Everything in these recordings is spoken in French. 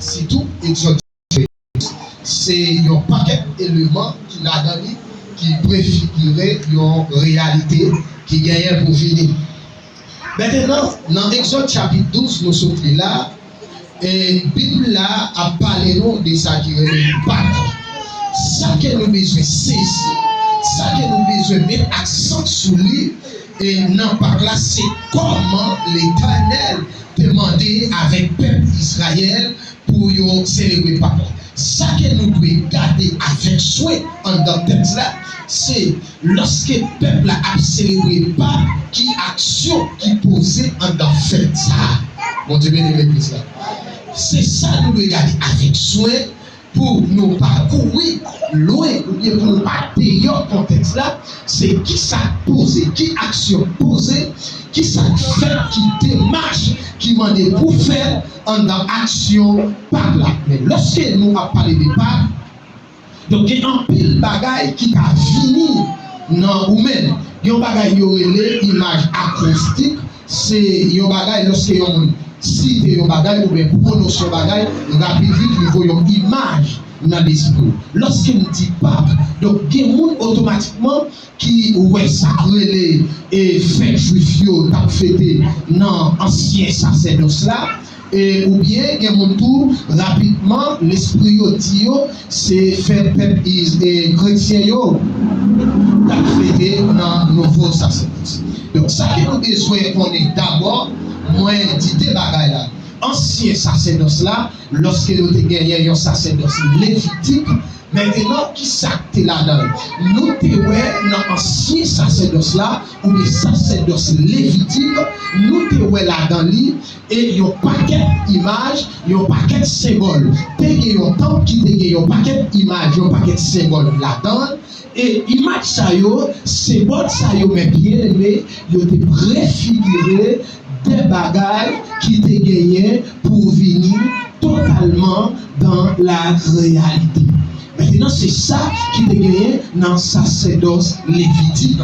si tout exode, c'est un paquet d'éléments qui l'a donné, qui préfigurait une réalité qui gagnait pour venir. Maintenant, dans Exode chapitre 12, nous sommes là, et la Bible là a parlé de ça qui est Pâques. Ça que nous besoin saisir, ça que nous besoin mettre accent sur lui, et non pas là, c'est comment l'Éternel demandait avec le peuple d'Israël pour célébrer Pâques. Ça que nous devons garder avec soin en dans tête là, c'est lorsque le peuple a célébré Pâques, qui action qui posait en dans fête ça. Mon Dieu béni l'église là. C'est ça nous devons garder avec soin pour nous parcourir loin ou bien pour nous pas dehors contexte là, c'est qui ça posé, qui action posée, qui ça fait, qui démarche, qui m'a pour faire en dans action par là. Mais lorsque nous avons parlé de Pâques, donc il y a un pile bagaille qui a fini dans ou même il y a un bagaille qui image acoustique, c'est un bagaille lorsque on cite un bagaille ou bien prononce un bagaille rapide nous voyons image dans l'esprit. Lorsqu'il nous dit Pâques, donc il y a des gens automatiquement qui ouais sacré et fête juif yo t'a fêté dans ancien sacerdoce là. Et ou bien il y a des gens rapidement l'esprit dit c'est faire peuple et chrétien yo t'a fêté dans nouveau sacerdoce. Donc ça que nous besoin qu'on est d'abord moi dit des bagailles là. Ancien sacerdoce là, lorsque nous avons gagné un sacerdoce lévitique, maintenant qui s'acte là-dedans. Nous avons dans l'ancien sacerdoce là, ou le sacerdoce lévitique, nous avons là-dedans et il y a un paquet d'images, il y a un paquet de symboles. Il y a un temple qui a un paquet d'images, un paquet de symboles là-dedans. Et image ça yo, symbole ça yo, mais bien aimé, il a préfiguré des bagailles qui te gagné pour venir totalement dans la réalité. Maintenant, c'est ça qui te gagné dans le sacerdoce lévitique.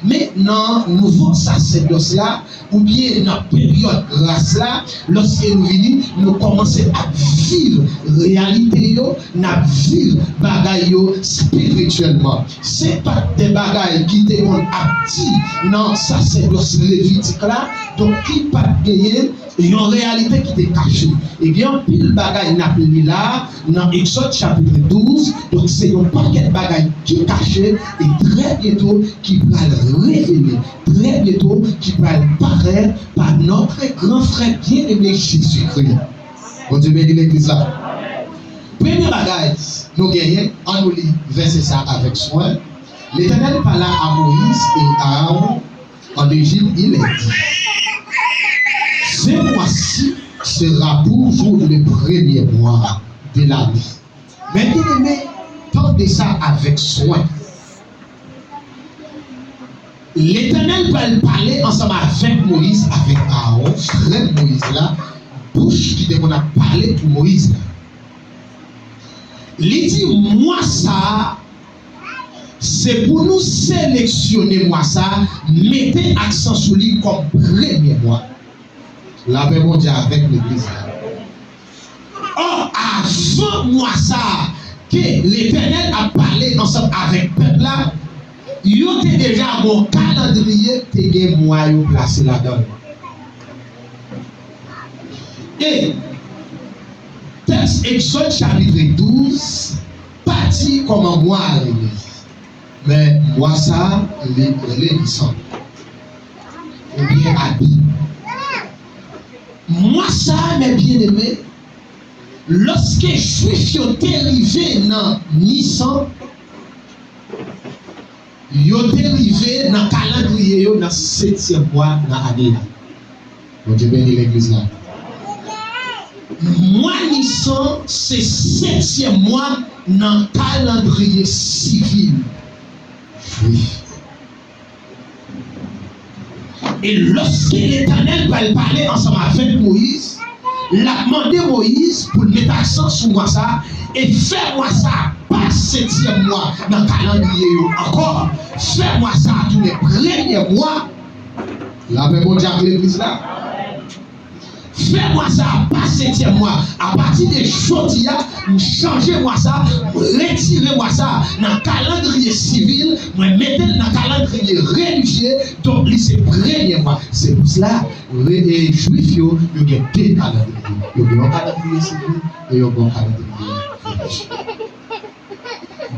Mais dans le nouveau sacerdoce là, ou bien dans la période grâce là, lorsque nous venons, nous commençons à vivre la réalité, à vivre les bagailles spirituellement. Ce n'est pas des bagailles qui te actifs dans le sacerdoce lévitique là, donc qui ne pas gagner une réalité qui est cachée. Et bien, pile bagaille n'a plus là, dans Exode chapitre 12, donc c'est un paquet de bagaille qui est caché et très bientôt qui va le révéler, très bientôt qui va le paraître par notre grand frère bien-aimé Jésus-Christ. Bon Dieu bénit l'église là. Premier bagaille, nous gagnons, on nous lit verset ça avec soin. L'Éternel parla à Moïse et à Aaron en Égypte, il est dit. Ce mois-ci sera pour vous le premier mois de l'année. Mais bien aimé, tendez ça avec soin. L'Éternel va parler ensemble avec Moïse, avec Aaron, frère Moïse là, bouche qui devait parler pour Moïse là. Il dit, moi ça, c'est pour nous sélectionner moi ça, mettez accent sur lui comme premier mois. La paix mondiale avec l'église. Or, avant moi ça, que l'Éternel a parlé ensemble avec le peuple là, il y a déjà mon calendrier qui est moi placé là-dedans. Et, texte Exode chapitre 12, parti comme un mois à l'église. Mais moi ça, les licences. Ou bien habit. Moi ça, mes bien-aimés, lorsque Juif sont arrivés dans Nissan, ils sont arrivés dans le calendrier dans le 7e mois dans l'année. Bon Dieu bénit l'église là. Moi, Nissan, c'est 7e mois dans le calendrier civil. Juif. Et lorsque l'Éternel va parler ensemble avec Moïse, il a demandé Moïse pour mettre accent sur moi ça et faire moi ça pas 7e mois dans le calendrier encore. Faire moi ça tous les premiers mois. La paix mondiale avec l'église là. Fais-moi ça, pas 7e mois. À partir de aujourd'hui, changez-moi ça, retirez-moi ça dans le calendrier civil, mettez-le dans le calendrier religieux, donc c'est 1er mois. C'est pour cela, les juifs, ils ont 2 calendriers. Ils ont un calendrier civil et ils ont un calendrier religieux.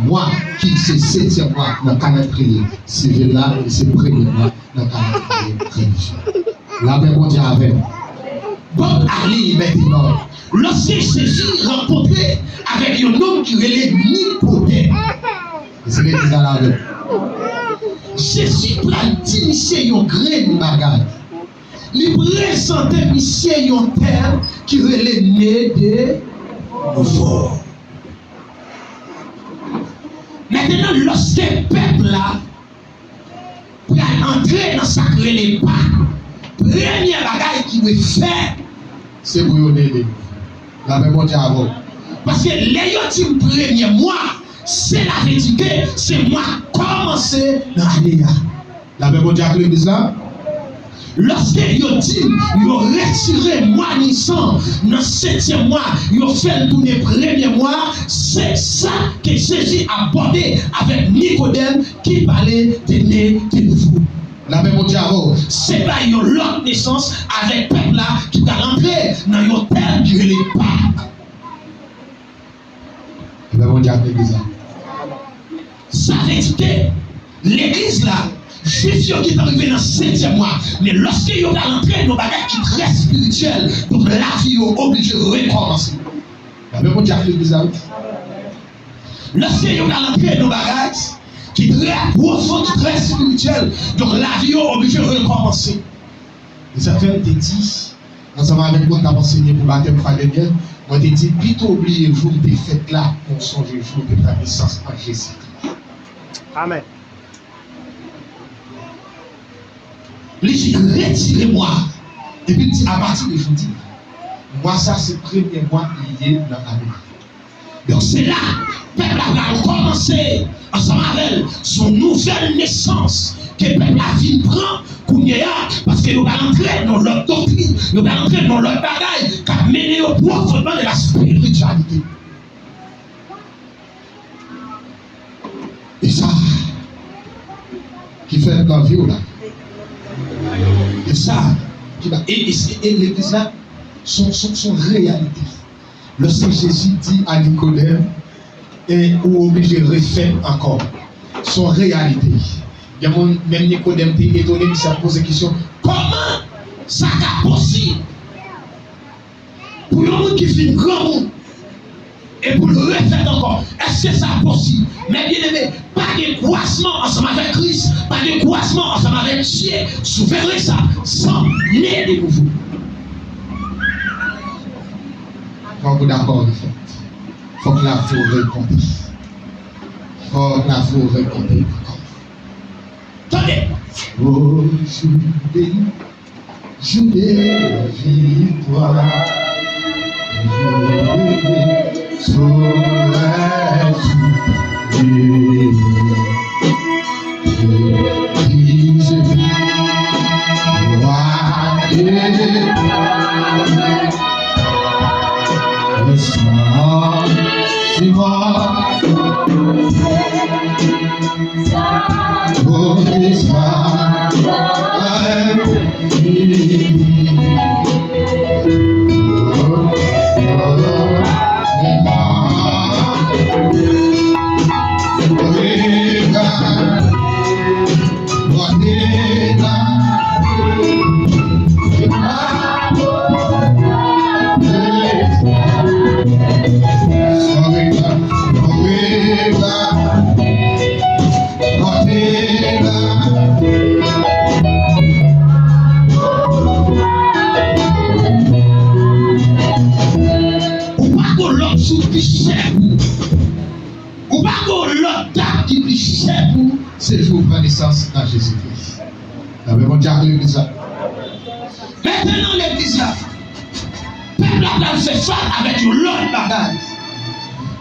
Moi, qui c'est 7e mois dans le calendrier civil là, et c'est 1er mois dans le calendrier religieux. La paix mondiale avec nous. Bon, allez maintenant. Lorsque Jésus rencontré avec un homme qui relève Nicodème, c'est l'église à la veille. Jésus prend 10 monsieur un grain de bagage. Il présente monsieur un terre qui relève né de nouveau. Maintenant, lorsque le peuple là pour entrer dans sa relève pas, premier bagage qu'il veut faire, c'est pour y aider. La même chose avant. Parce que les yotim premier mois, c'est la vérité, c'est moi commencer dans l'année. La même chose avec l'église là. Lorsque yotim, ils ont retiré moi Nissan dans le 7e mois, ils ont fait le tourner premier mois, c'est ça que Jésus a abordé avec Nicodème qui parlait de né de nouveau. La même dialogue, c'est pas une autre naissance avec peuple là qui va rentrer dans une terre qui ne l'est pas. La même dialogue l'église là. Ça veut dire que l'église là, Jésus qui est arrivé dans le 7e mois, mais lorsque il va rentrer dans des bagages qui sont très spirituels, donc la vie est obligée de recommencer. La même dialogue l'église là. Lorsque il va rentrer dans des bagages qui est très profond, qui est très spirituel. Donc la vie est obligée de recommencer. Et ça fait, je te dis, ensemble avec moi, qui a enseigné pour la thème familiale, moi, je te dis, plutôt oublier le jour des fêtes là, on songe le jour de ta naissance en Jésus. Amen. Retirez-moi. Et puis, à partir d'aujourd'hui, moi, ça, c'est le premier mois lié dans l'année. Donc c'est là, le peuple a commencé ensemble avec son nouvelle naissance que le peuple a vu prendre parce qu'il va entrer dans leur doctrine, il va entrer dans leur bagaille qui a mené au profondément de la spiritualité. Et ça, qui fait la vie là. Et ça, qui va, et l'église là, son réalité. Lorsque Jésus dit à Nicodème, et ou obligé de refaire encore, son réalité. Il y a même Nicodème qui est étonné, qui s'est posé la question, comment ça est possible pour un monde qui fait un grand monde et pour le refaire encore, est-ce que ça est possible? Mais bien aimé, pas de croissement ensemble avec Christ, pas de croissement ensemble avec Dieu, souverez ça, sans né de nouveau. Faut que d'accord de fait. Faut que la forêt compte. Faut que la forêt compte. Attendez. Oh, Jude, victoire. Jude, saurais-tu. C'est le jour de la naissance dans Jésus-Christ. La même chose avec l'église là. Maintenant, l'église là, le peuple a fait face avec l'autre bagage.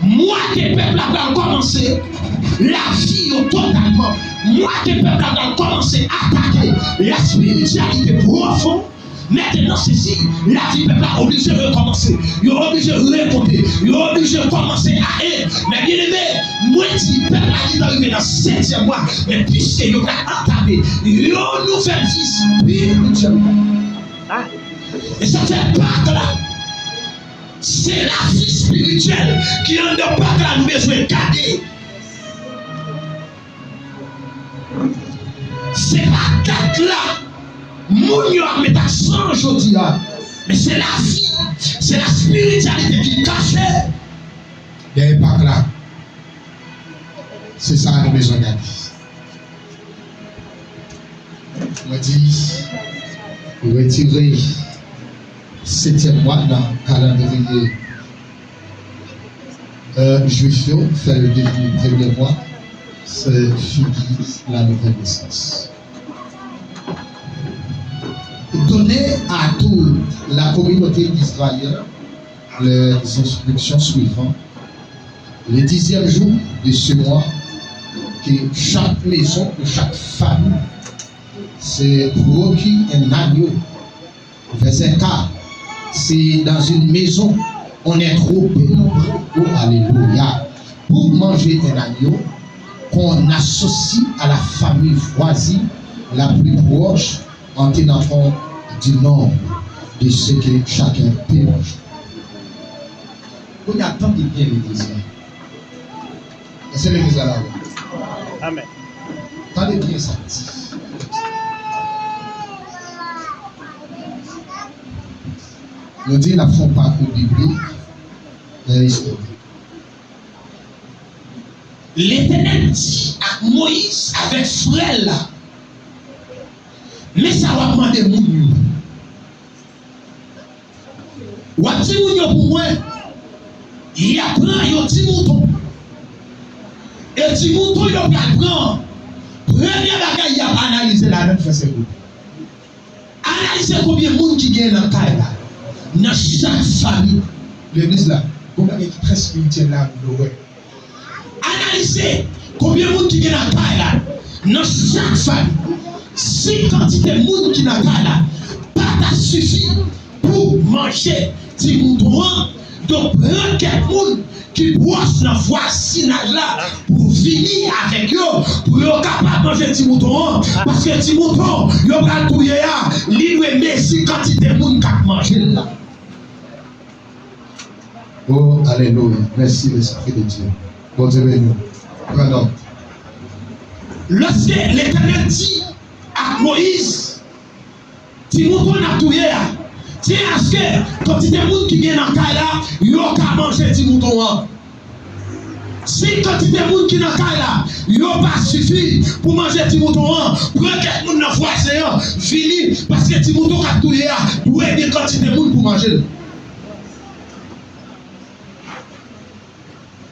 Moi, que le peuple a commencé, la vie totalement. Moi, que le peuple a commencé à attaquer la spiritualité profonde. Maintenant, ceci, la vie peuple a obligé de recommencer. Il est obligé de récolter. Il est obligé de commencer à aider. Mais bien aimé, moi, si peuple a dit d'arriver dans le 7e mois, mais puisque il a entamé une nouvelle vie spirituelle. Et ça fait part là. C'est la vie spirituelle qui en a pas là, nous besoin de garder. C'est pas date là. Moun yo a met accent aujourd'hui, mais c'est la vie, c'est la spiritualité qui cache. Il n'y a pas là. C'est ça que nous avons besoin de garder. Je dis, retirer 7e mois dans le calendrier juif, faire le début du 1er mois, c'est fini la nouvelle naissance. Donner à toute la communauté d'Israël les instructions suivantes. Le 10e jour de ce mois, que chaque maison, chaque famille, c'est produit un agneau. Verset 4. C'est dans une maison, on est trop peu nombreux, oh, alléluia, pour manger un agneau qu'on associe à la famille voisine la plus proche en tenant compte du nombre de ce que chacun peut manger. On attend de bien l'église. C'est l'église là. Amen. Attendez bien ça. Nous disons la font parcours biblique de l'histoire. L'Éternel dit à Moïse avec frère là, mais ça va demander moun. Ou a dit moun pour moi, il a pris un petit mouton. Et le petit mouton il a prend. Première bagaille il a analysé la même chose. Analyser combien de monde qui gagne dans le cas là. Dans chaque famille, l'église là, combien est très spirituel là, analysez combien de monde qui est dans le cas là. Dans chaque famille, si quantité de monde qui est dans le cas là, pas suffit pour manger des moutons. Donc, prends quelqu'un qui brosse dans le voisinage là pour venir avec eux, pour être capable de manger des moutons. Parce que des moutons, ils ont pas tout hier, ils ont aimé si quantité de monde qui a mangé là. Oh, alléluia. Merci l'Esprit de Dieu. Bon Dieu béni. Pardon. Lorsque l'Éternel dit à Moïse, si mouton n'a tout hier, tiens à ce que quand il y a des gens qui viennent dans le cas là, ils ont qu'à manger des moutons. Si quand il y a des gens qui sont dans le cas là, ils n'ont pas suffi pour manger des moutons, pour que les gens dans le voisin finissent parce que les moutons qui ont tout hier, ils ont bien quantité de gens pour manger.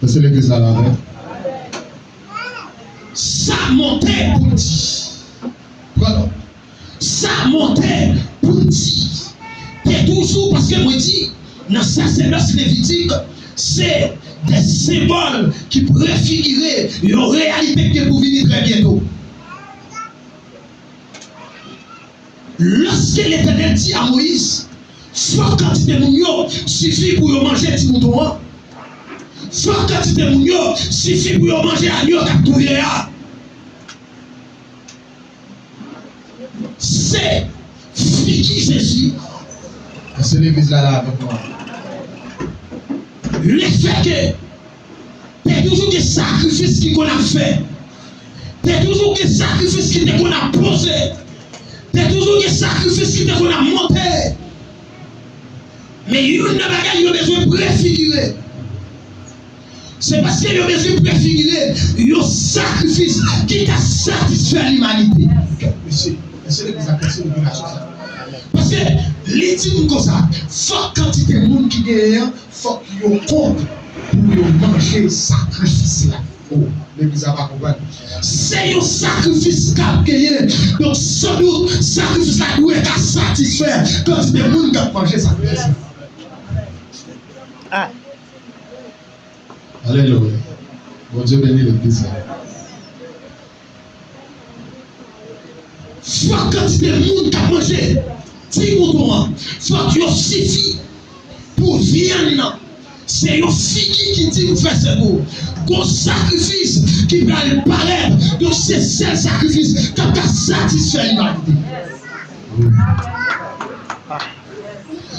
C'est l'église là, hein? Ça montait pour dire. Voilà. Ça montait pour dire. Et toujours parce que moi dis, dans le sacerdoce lévitique, c'est des symboles qui préfiguraient une réalité qui est pour venir très bientôt. Lorsque l'Éternel dit à Moïse, faut quantité de mounio suffit pour manger des moutons. Faut quantité de mounio suffit pour manger agneau capturé. C'est qui Jésus. C'est l'église là avec moi. Le fait que t'es toujours des sacrifices qu'on a fait. T'es toujours des sacrifices qu'on a posé. T'es toujours des sacrifices qu'on a monté. Mais il y a une bagaille qui a besoin de préfigurer. C'est parce qu'il y a besoin de préfigurer un sacrifice qui t'a satisfait l'humanité. Monsieur, l'église a cassé l'obligation. Parce que les dit comme ça, faut quantité de monde qui derrière, faut qu'ils ont compte pour manger sacrifice là. Oh, l'église a pas compris. C'est un sacrifice qu'a gagné. Donc sans doute sacrifice là doit être satisfait quantité de monde qui a mangé sacrifice. Ah. Alléluia. Bon Dieu bénit l'église. Faut quantité de monde qui a mangé. Ti mouton, faut que suffit pour venir. C'est un fini qui dit vous faites ce mot. Qu'on sacrifice qui va le paraître. Donc c'est ce sacrifice qui va satisfaire l'humanité.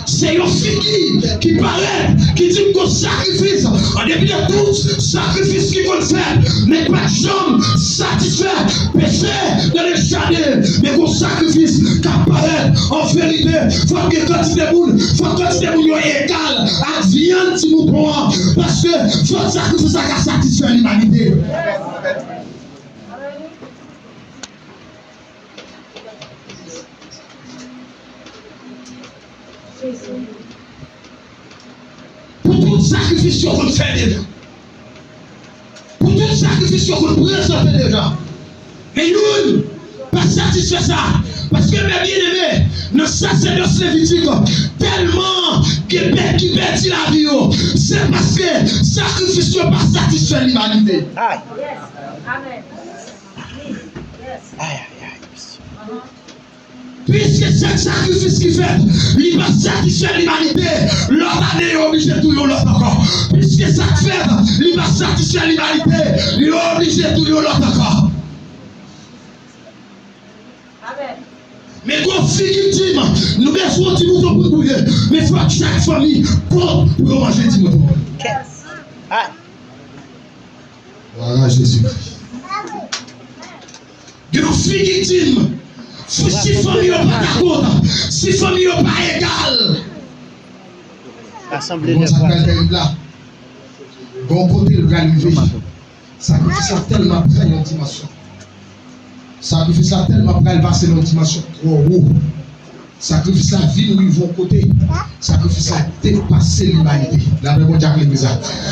C'est un fini qui paraît, qui dit qu'on sacrifice. En dépit de tout sacrifice qu'il faut faire, mais pas jamais satisfaire péché dans le jardin. Mais qu'on sacrifice qui apparaît en vérité. Il faut que quantité de monde, égal à viande si nous prenons. Parce que faut sacrifice qui satisfaire l'humanité. Pour tout sacrifice qu'on fait déjà. Pour tout sacrifice qu'on présente déjà. Mais nous, pas satisfait ça. Parce que mes bien-aimés, nos sacerdoce lévitique, tellement qui perdit la vie, c'est parce que sacrifice n'est pas satisfait l'humanité. Aïe. Amen. Aïe. Puisque ce sacrifice qui fait, il va satisfaire l'humanité, l'autre année est obligé de tout l'autre encore. Puisque ça fait, il va satisfaire l'humanité, il est obligé de tout l'autre encore. Amen. Mais quand fille nous besoin de mouton pour bouiller, mais il faut que chaque famille compte pour manger du mouton. Aïe. Voilà Jésus-Christ. Quand fille si famille n'est pas d'accord, si famille n'est pas égale. Assemblée Bon, de ça voix. va là. Bon côté le galivé. Sacrifice a tellement pris une dimension. Sacrifice a tellement pris passer une dimension trop haut. Sacrifice a vie où ils vont côté. Sacrifice a dépassé l'humanité. La même Dieu l'église.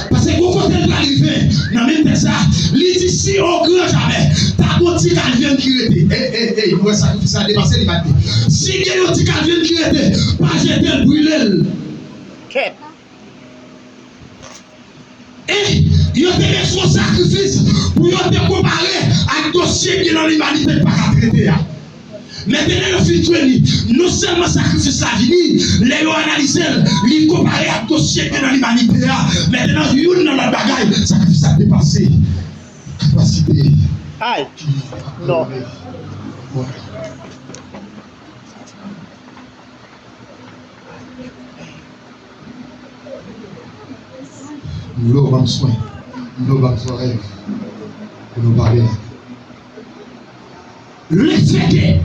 Parce que bon côté le galivé, dans même de ça, il dit si au grand jamais, ta bonne calvin qui était. Moi sacrifice a dépassé l'humanité. Si il y a un petit calvin qui était, pas jeter le brûler. Quête. Et il y a des son sacrifice pour te comparer à un dossier qui est dans l'humanité pas à traiter. Maintenant, le filtre, non seulement sacrifice la vie, les analysés, les comparer à un dossier qui est dans l'humanité. Maintenant, il y a dans la bagaille, sacrifice a dépassé capacité. Aïe. Non. Voilà. Nous l'avons soin, nous l'avons rêve, nous nous parler. Respectez,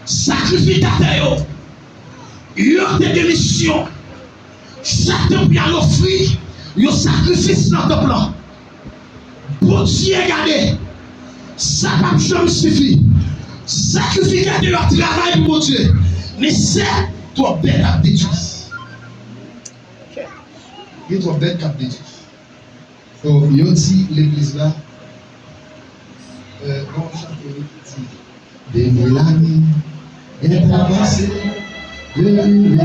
sacrificateur, il y a des missions. Chacun bien l'offrir, il y a un sacrifice dans ton plan. Pour Dieu, regardez, ça ne va jamais suffire. Sacrificateur travail pour Dieu, mais c'est toi bête à détruire. Il doit être cap de Dieu. Donc, il y a aussi l'église là. Bon, de Mélanie est avancée de l'église.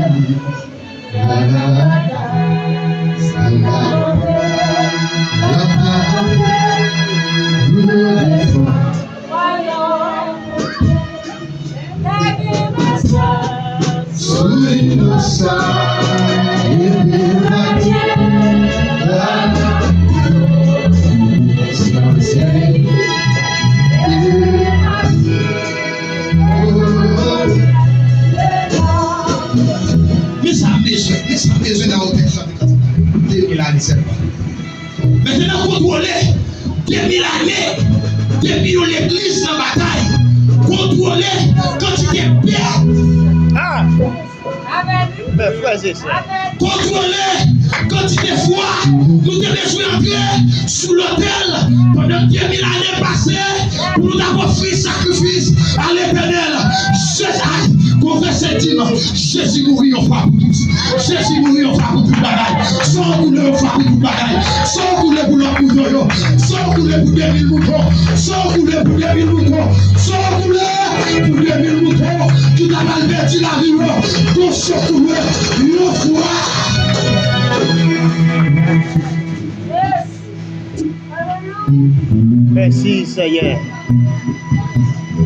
Maintenant, contrôler 2000 années depuis l'église dans la bataille. Contrôler quantité de paix. Ah. Amen. Mais frères et sœurs. Amen. Contrôler quantité de foi. Nous devons entrer sous l'autel pendant 2000 années passées pour nous avoir fait sacrifice à l'éternel. Confessez Jésus mourit en frappe pour tous. Jésus mourit en frappe pour tout le bagaille. Sans couler en frappe pour tout le bagaille. Sans couler pour l'autre mouton. Sans couler pour 2000 moutons. Sans couler pour 2000 moutons. Sans couler pour 2000 moutons. Qui t'a malverti la vie. Pour surtout le foi. Merci Seigneur.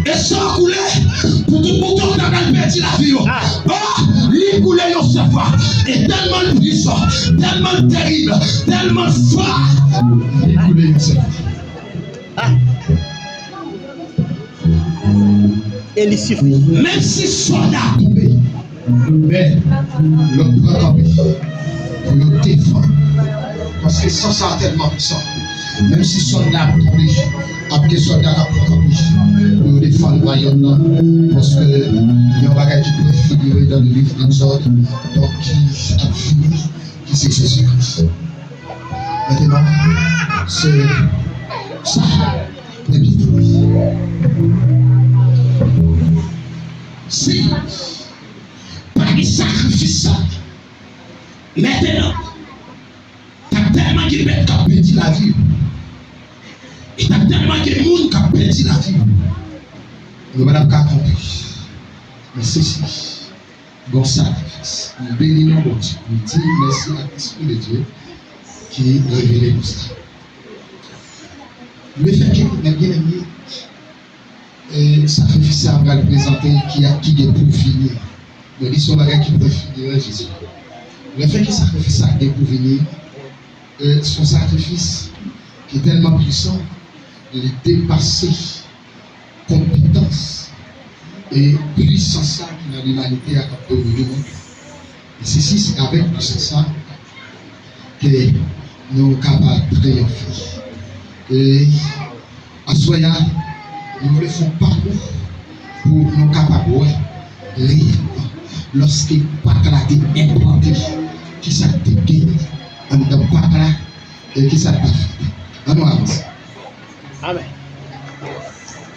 Et sans couler pour tout mouton qui a perdu la vie. Il coule Yosef est tellement puissant, tellement terrible, tellement fort. Il coule Yosef. Et il suffit. Même si soldat tombé, mais le prend campé pour le défendre. Parce que sans ça, tellement puissant. Même si soldat tombé, après soldat a pris campé pour le défendre Mayonnaise. Parce que il y a un bagage qui peut figurer dans le livre d'Exode, donc qui a fini, qui c'est Jésus-Christ. Maintenant, c'est ça, le livre. Si, par les sacrifices, maintenant, tu as tellement de bêtes qui ont perdu la vie. Et tu as tellement de monde qui a perdu la vie. Nous ne pouvons pas comprendre. Mais ceci, bon sacrifice. Nous bénissons bon Dieu. Nous disons merci à l'Esprit de Dieu qui révèle nous ça. Le fait que nous bien aimé, et sacrifice à va le présenter qui est pour finir. Le dit son bagage qui peut finir Jésus. Le fait que sacrifice est pour venir, son sacrifice qui est tellement puissant, il est dépassé compétence et puissance qui dans l'humanité a capté le monde. Et ceci, c'est avec puissance que nous sommes capables de triompher. Et à Soya, nous le faisons partout pour nous capables de rire lorsque Pakla est implanté, qui ça te gagne en dedans Pakla et qui ça te fait. On avance. Amen.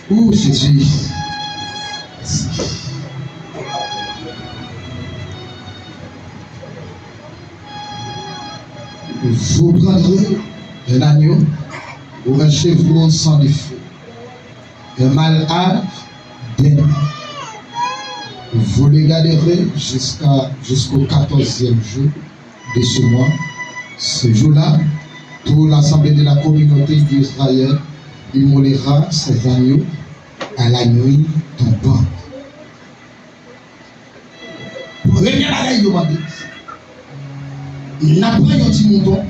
Oh Jésus. Merci. Vous prendrez un agneau ou un chevreau sans défaut, un malade d'un. Vous les garderez jusqu'au 14e jour de ce mois. Ce jour-là, pour l'assemblée de la communauté d'Israël, il mollera ses agneaux à la nuit tombante. Premier bagage, il n'a pas un petit mouton.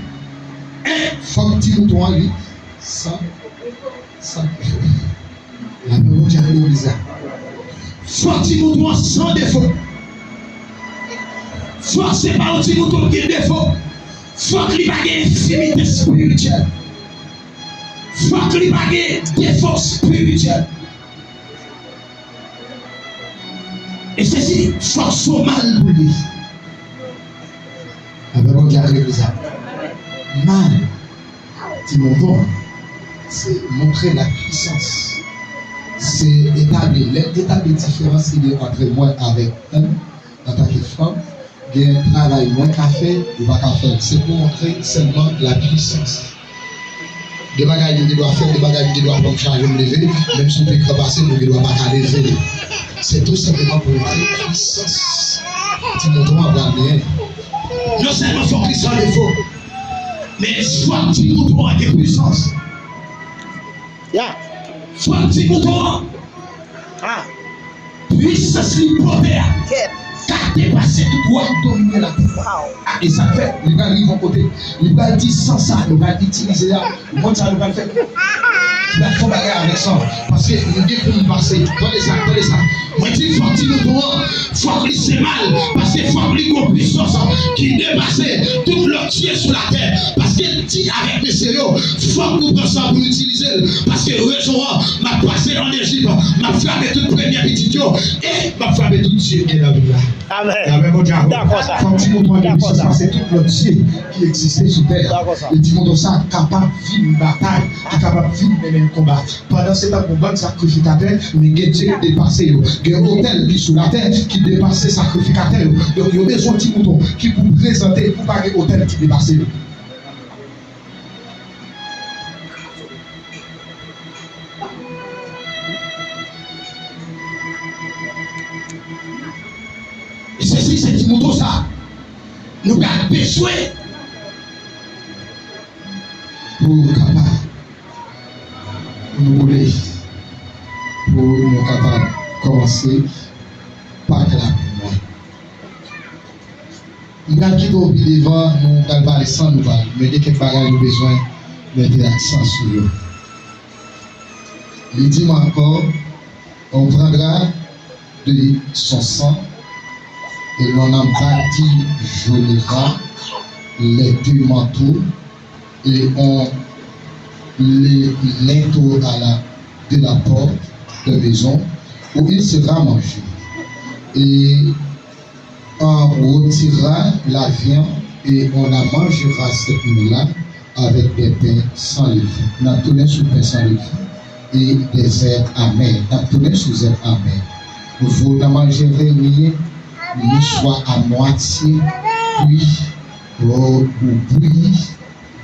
Un fort petit mouton à lui. Ça. La même chose avec bizarre. Fort petit mouton sans défaut. Fort c'est pas un petit mouton qui a défaut. Fort qu'il n'y ait pas d'infimité spirituelle. Fort qu'il n'y ait pas de défaut spirituel. Et ceci, force au mal pour lui. Avec mon diable bizarre. Mal, petit mouton, c'est montrer la puissance. C'est établir différence qu'il y a entre moi avec un en tant que femme. Il y a un travail moins qu'à faire ou pas qu'à faire. C'est pour montrer seulement la puissance. Des bagages qui doivent faire, des bagages qui doivent pas changer de lever, même si on peut crevasser, nous ne doivons pas lever. C'est tout simplement pour montrer la puissance. Petit mouton à garder. Non seulement faut qu'il soit défaut, mais soit petit mouton a des puissances. Soit petit mouton a puissance libérateur. Car dépasser tout droit, dominer la terre. Et ça fait, il va arriver à côté. Il va dire sans ça, il va utiliser là. Le monde ça, il va le faire. Il va faire bagarre avec ça. Parce que nous devons passer. Attendez ça. Moi, je dis, faut que c'est mal. Parce qu'il faut que l'on puissance qui dépasse tout le Dieu sur la terre. Parce qu'il dit avec les sérieux, faut que nous prenions ça pour l'utiliser. Parce que raison, m'a passé en Égypte, m'a frappé toute première petite et m'a frappé tout Dieu qui est là. Amen. D'accord ça. Quand tu montres la puissance, c'est tout le Dieu qui existait sur terre. Et tu montres ça capable de vivre une bataille, capable de vivre un combat. Pendant ce temps, combat sacrificateur, mais Dieu qui dépassé. Il y a un hôtel qui sur la terre qui dépasse sacrificateur. Donc il y a besoin de petits moutons qui pour présenter, pour pas un hôtel qui dépasse. Et ceci, c'est petit mouton ça. Nous avons besoin pour capable nous rouler, pour nous capables commencer Je vais quitter au pied devant, nous allons parler sans nous parler. Mais il y a quelques bagages nous besoin de mettre l'accent sur eux. Il dit encore, on prendra de son sang et l'on en baptisera les deux manteaux et on les mettra de la porte de maison où il sera mangé. Et on retirera la viande et on la mangera cette nuit-là avec des pains sans levain. On a tourné sur pain sans levain et des herbes amères. On a tourné sur des herbes amères. Vous ne mangerez rien, ni soit à moitié cuit ou bouilli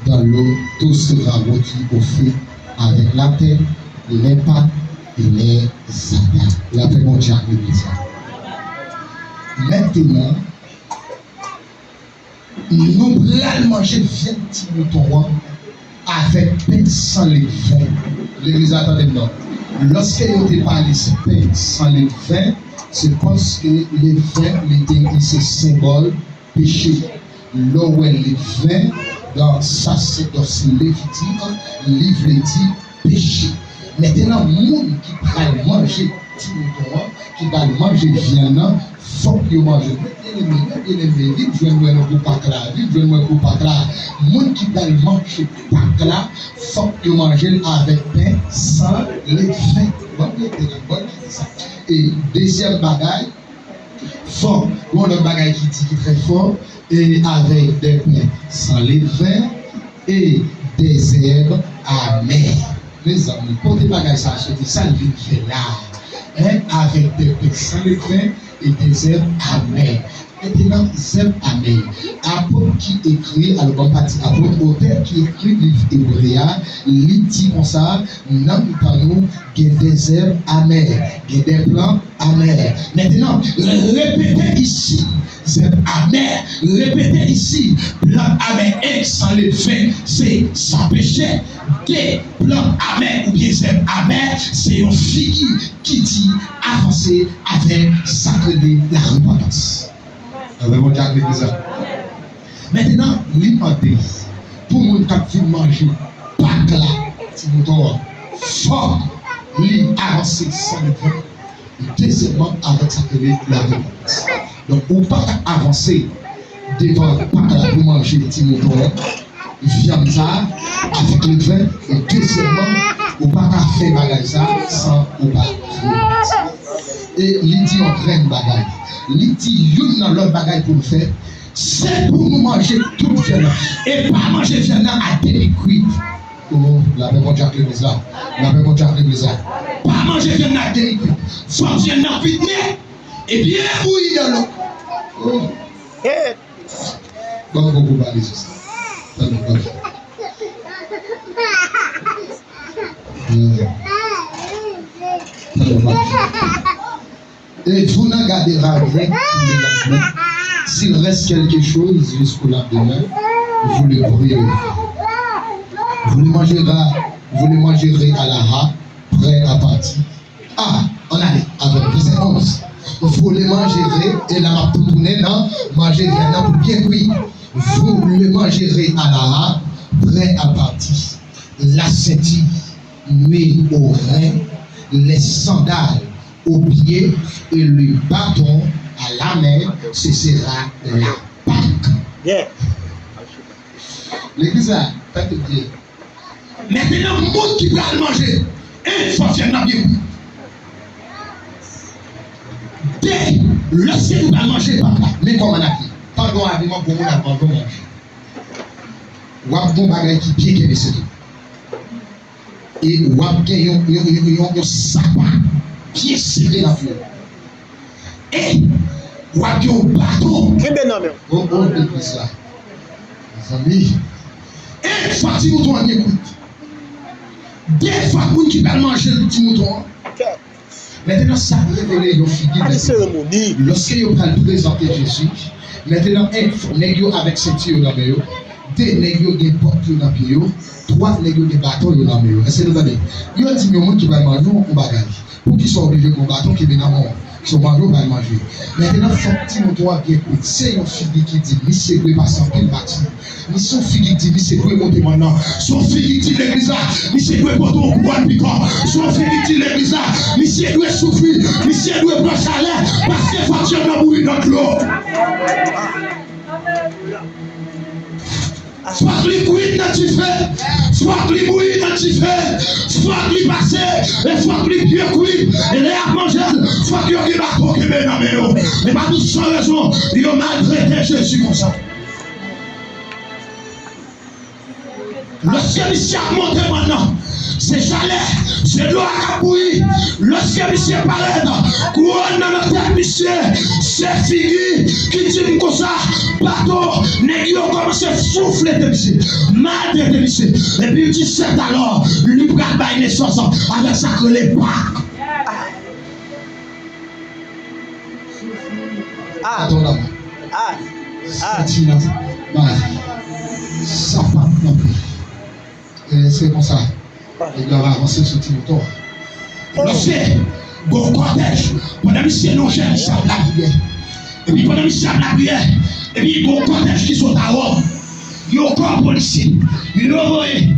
dans l'eau. Tout sera rôti au feu avec la terre, les pâtes et les attaques. La paix mondiale de l'Église. Maintenant, nous allons manger 20 moutons avec pain sans levain. L'église, attendez-moi. Lorsque vous avez parlé de pain sans levain, c'est parce que le vin, c'est symbole péché. L'eau où le vin, dans sacerdoce lévitique, livre dit péché. Maintenant, les gens qui va manger petit mouton, qui va manger viande, faut que manger. Les vite, je vais me couper là, vite, je vais me couper là. Les gens qui va manger pas là, faut que manger avec pain sans levain. Et deuxième bagaille, fort, on a un bagaille qui dit très fort, et avec des pains sans levain et des herbes amères. Mes amis, pour des bagailles, ça le vient fait là, avec des pains sans levain et des herbes amères. Maintenant, des herbes amères. Apôtre qui écrit, alors on partit, apôtre auteur qui écrit le livre hébreu, il dit comme ça, non, nous il y a des herbes amères, il y a des plants amers. Maintenant, répétez ici, herbes amères, répétez ici, plants amers et sans levain, c'est sans péché. Des plants amers ou bien herbes amères, c'est une figure qui dit avancer avec sacré la repentance. Maintenant, l'imandé, pour mon qui manger, pas là, si vous avez fort, avancer sans le vin, et deuxièmement, avec sa la repentance. Donc, on ne peut pas avancer devant pas là pour manger petit mouton, viande ça, avec le vin, et deuxièmement, on ne peut pas faire bagage ça sans ou pas. Et il dit en graine bagaille. Il dit il y a l'autre bagaille pour nous faire. C'est pour nous manger tout viande. Et pas manger viande à demi-cuite. Oh, la paix mondiale de l'église là. La paix mondiale de l'église là. Pas manger viande à demi-cuite. Faut viande à vite. Et bien bouillir dans l'eau. Oh. Bon, beaucoup parler de ça. Et vous n'en garderez rien s'il reste quelque chose jusqu'au lendemain, vous le brûlerez. Vous le mangerez à la rate, prêt à partir. Ah, on allait avec verset 11. Vous le mangerez, et là, ma tournée, non, manger viande pour bien cuire. Vous le mangerez à la rate, prêt à partir. La ceinture, nuit au rein, les sandales au pied et le bâton à la main, ce sera la Pâque. Yeah. L'église a pas de pied. Maintenant, le monde qui va le manger, il faut faire un bien. Dès lorsque vous allez manger, mais comme on a dit, pardon, aliment pour moi, pardon, manger. Ou un bon bagage qui pied qui est c'est tout. Et ou un sapin pied serré dans le feu. Et ou un bateau. Oh, l'église là. Les amis. Et fois si vous en écoute. Des fois, vous qui va manger le petit mouton. Maintenant, ça révèle une figure de cérémonie. Lorsque vous allez présenter Jésus, maintenant, un négio avec ceinture dans le deux négio des portes dans le pied, trois négio des bâtons dans le pied. Est-ce que vous avez dit, il y a des gens qui vont manger un bagage. Pour qu'ils soient obligés de bâton qui viennent à mort. Son mangeau va manger. Maintenant, faut que tu montres bien écoute. C'est une fille qui dit, monsieur peut passer en pile bâtiment. Mais son fille qui dit, monsieur peut monter maintenant. Son fille qui dit l'église là, monsieur peut porter un pouvoir piquant. Son fille qui dit l'église là, monsieur doit souffrir, monsieur doit prendre salaire, parce que faut que tu as mourir dans l'eau. Soit que les couilles dans tu fais, soit que les couilles dans tu fais, soit que les passés, et soit que les pieds couilles, et les à manger, soit que les bateaux qui viennent dans mes mais pas tous sans raison, ils ont maltraité Jésus comme ça. Lorsque monsieur a monté maintenant, c'est chalet, c'est l'eau à capouille. Lorsque monsieur paraît, couronne dans notre tête, monsieur, c'est fini qui dit comme ça, bateau, négio commence à souffler de monsieur, mal de monsieur. Et puis il dit, c'est alors, lui prend bail naissance avec ça que les Pâques. Attends ça pas non plus. C'est comme ça. Il doit avancer sur tout le temps. Lorsque, bon cortège, pendant que c'est non cher, ça la prière. Et puis pendant que c'est la prière, et puis bon cortège qui sont à Rome, il y a encore policier. Il a envoyé.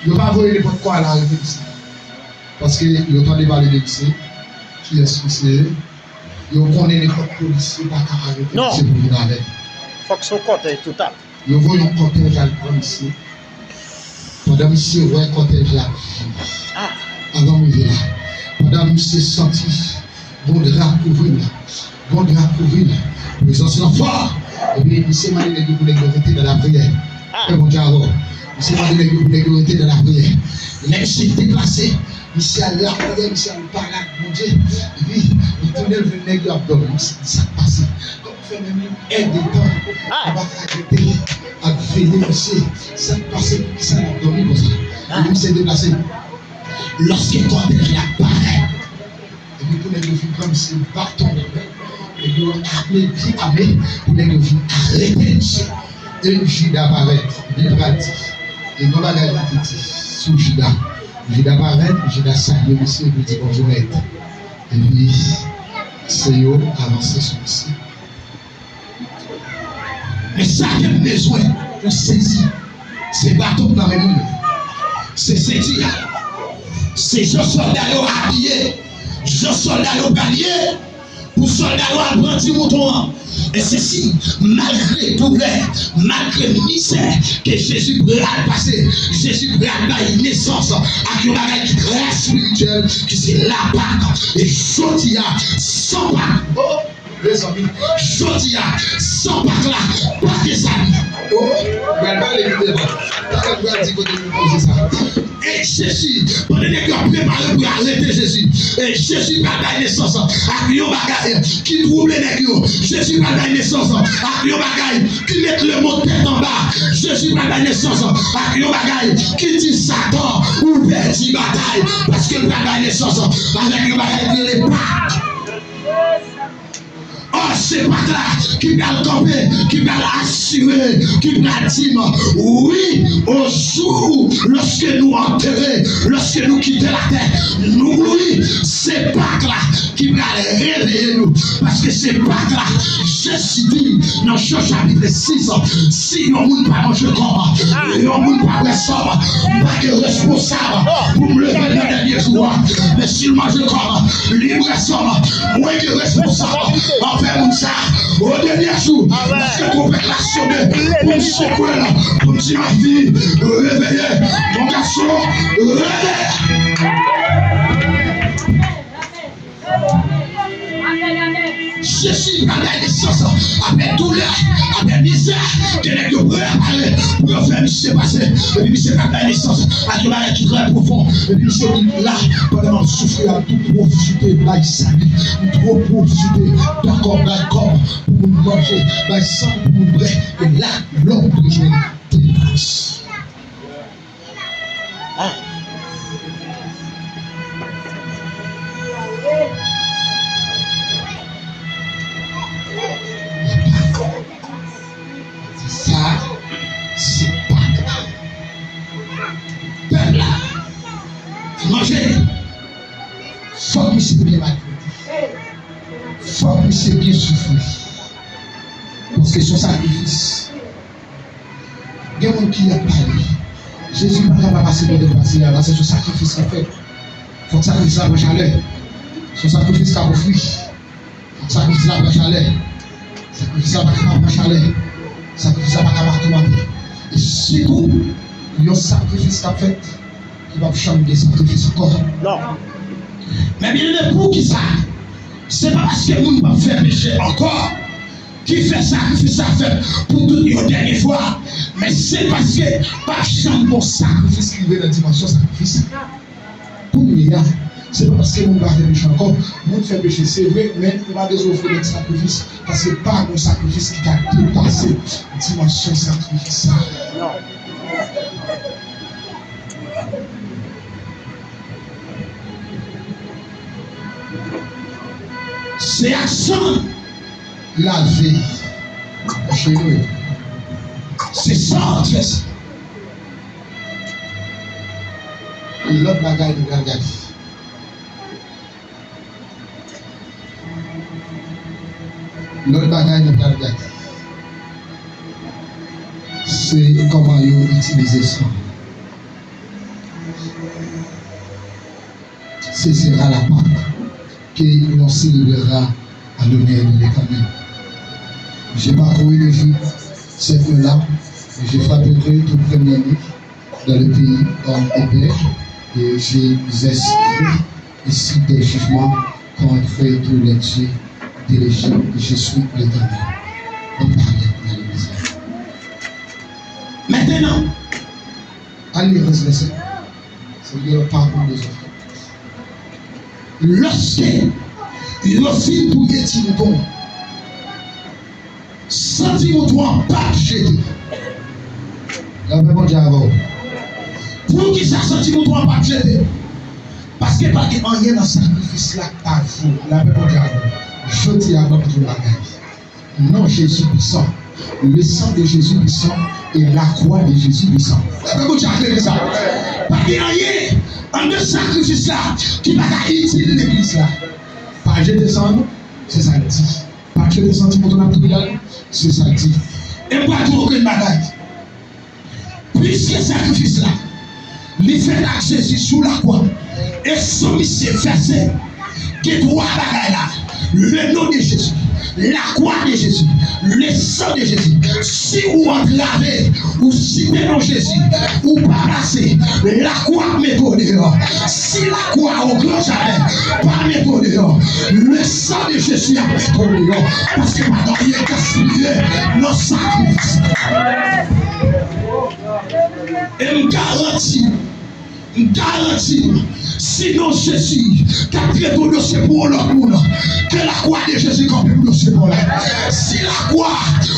Il n'a pas envoyé n'importe quoi à la réflexion. Parce qu'il a entendu parler de lycée, qui est suicide. Il connaît n'importe policier, pas qu'à arrêter pour venir avec. Il faut que son cortège tout à. Il voit un cortège à le ici. Pendant que vous voyez un cortège là, avant de venir là, pendant que vous senti, bon drap couvrir là, bon drap couvrir là, les anciens forts, et puis monsieur m'a dit que vous voulez dans la prière. Et mon Dieu, monsieur m'a dit que vous voulez dans la prière. Et monsieur est déplacé, monsieur a la prière, monsieur a le parler, mon Dieu, et puis il tourne le nègre abdomen, ça passe. Fait même aide des temps, on va arrêter à venir monsieur, ça passe, ça n'a dormi comme ça. Et lui s'est déplacé. Lorsque le cortège apparaît, et puis pour les filles comme ce bâton de main, et puis on a pied à main, pour les filles arrêter monsieur. Et Judas apparaît, il va dire, et non la réalité sous Judas. Judas apparaît, Judas salue monsieur, et lui dit bonjour maître. Et puis, c'est eux avancer sur monsieur. Mais ça qui a besoin de saisir, c'est bateau dans les murs. C'est saisir. C'est je soldats habillés, je soldats paliers, pour soldats apprenti mouton. Et ceci, malgré tout malgré le misère que Jésus peut passer, Jésus peut avoir une naissance avec une bagage très spirituelle qui c'est la Pâque. Et Jodia, sans Pâque. Les amis, Jodia, sans Pâque là, pas que ça. Oh, il va pas les vidéos. Pas qu'on va dire que vous posez ça. Et Jésus, pendant que vous préparez pour arrêter Jésus, et Jésus va avoir naissance avec un bagage qui trouble les gens. Jésus va avoir naissance avec un bagage qui met le monde tête en bas. Jésus va avoir naissance avec un bagage qui dit Satan ou perdu bataille. Parce qu'il va avoir naissance avec un bagage qui est pas. Oh, c'est pas là qui va le camper, qui va l'assurer, qui va dire oui, au jour, lorsque nous enterrons, lorsque nous quittons la terre, nous, oui, c'est pas là qui va réveiller nous. Parce que c'est pas là, Jésus dit dans Jean chapitre 6, si on ne pas manger corps, et on ne pas recevoir, pas que responsable pour me lever dans le dernier jour, mais s'il mange corps, libre sort, moi que responsable. Mon ça, au dernier jour, parce que ton père l'a sauvé, pour me secouer là, pour me dire ma fille, réveillez, mon garçon, réveillez. Jésus a la naissance, avec douleur, avec misère, que les deux prêts à parler, pour faire monsieur passer, et puis monsieur a la naissance, avec un qui très profond, et puis monsieur là, pendant qu'on souffre, à tout profiter, là il s'habille, trop profiter, d'accord, pour nous manger, là il sent pour nous brûler, et là, l'homme de Dieu dépasse. Ça, c'est pas grave. Peuple là, manger, faut que je me souffrir. Parce que son sacrifice. Il y a des gens qui a parlé. Jésus n'a pas passé de passer là, c'est son sacrifice qu'il a fait. Il faut que ça sacrifice la branche à l'air. Son sacrifice qu'il a offert. Il faut que ça sacrifice la branche à l'air. Sacrifice la branche à l'air. Sacrifice la branche à l'air. Et surtout, il y a un sacrifice qu'il a fait. Il va changer des sacrifices encore. Non. Mais bien aimé, pour qui ça? C'est pas parce que le monde va faire péché encore qui fait sacrifice à faire pour toute une dernière fois. Mais c'est parce que pas chambre bon sacrifice qui vient dans la dimension sacrifice. Pour nous, c'est pas parce que le monde va faire péché encore. Le monde fait péché, c'est vrai, mais il va désoffrir le sacrifice. Parce que pas un sacrifice qui a dépassé la dimension sacrifice. Non. C'est accent la vie chez nous. C'est ça en fait. L'autre bagaille nous regarde. L'autre bagaille nous regarde. C'est comment ils utilisent ça. Ce sera la Pâque que l'on célébrera à l'honneur de l'Éternel. J'ai parcouru le jour, cette nuit-là, et j'ai frappé toute première nuit dans le pays homme et père, et j'ai inscrit ici des jugements contre tous les dieux de l'Égypte. Je suis l'Éternel. On parle dans l'église. Maintenant, allez réfléchir. C'est le parcours des enfants. Lorsque il a fait pour y être bon, sentiment pas jeté. La même dialogue. Pour qui ça sentiment pas jeté? Parce que pas de rien dans le sacrifice là pas vous. La même dialogue. Je dis à votre bagage. Non, Jésus puissant. Le sang de Jésus puissant et la croix de Jésus puissant. La même dialogue ça. Pas de rien. En de sacrifice là, qui va utiliser l'église là. Pas jeter sang, c'est ça le dit. Pas jeter sentiment de la prière, c'est ça le dit. Et pas tout aucun bagage. Puisque sacrifice là, il fait la Jésus sous la croix. Et son monsieur versé, qui doit bagaille là, le nom de Jésus, la croix de Jésus, le sang de Jésus. Si vous entravez, ou si non Jésus, ou pas passer, la croix met au dehors. Si la croix au grand jamais, pas met au dehors. Le sang de Jésus a mis au dehors. Parce que maintenant il est gaspillé nos sacrifices. Et me garantit, sinon Jésus, qui a pris ton dossier pour l'autre monde, que la croix de Jésus campe pour dossier pour là. Si la croix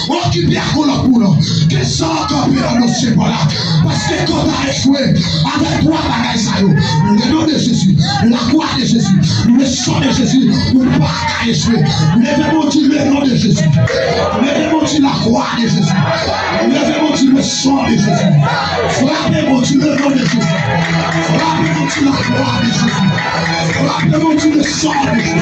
occupe pour l'autre monde, que ça campe pour dossier pour là. Parce que quand on a échoué, avec trois bagages, le nom de Jésus, la croix de Jésus, le sang de Jésus, on ne peut pas échouer. Levez-moi le nom de Jésus. Levez-moi la croix de Jésus. Levez-moi le sang de Jésus. Frappez-moi le nom de Jésus. Frappez-moi la croix de Jésus. Frappez-moi le sang de Jésus.